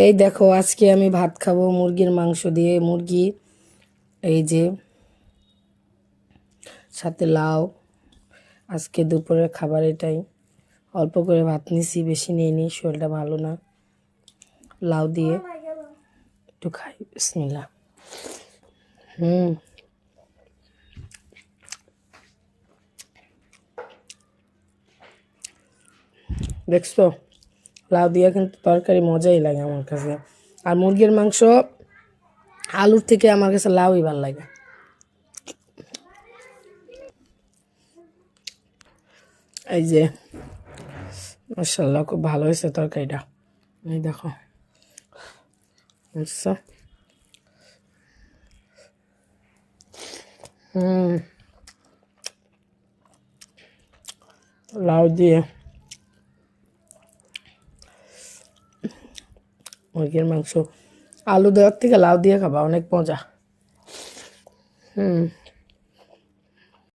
এই দেখো আজকে আমি ভাত খাবো মুরগির মাংস দিয়ে। মুরগি এই যে, সাথে লাউ। আজকে দুপুরের খাবার এটাই। অল্প করে ভাত নিছি, বেশি নিইনি, শরীরটা ভালো না। লাউ দিয়ে একটু খাই, বিসমিল্লাহ। দেখছো, লাউ দিয়ে কিন্তু তরকারি মজাই লাগে আমার কাছে। আর মুরগির মাংস আলুর থেকে আমার কাছে লাউই ভালো লাগে। এই যে মাশাআল্লাহ, খুব ভালো হয়েছে তরকারিটা। এই দেখো, বুঝছো? লাউ দিয়ে মুরগির মাংস, আলু দেওয়ার থেকে লাউ দিয়ে খাবা, অনেক মজা।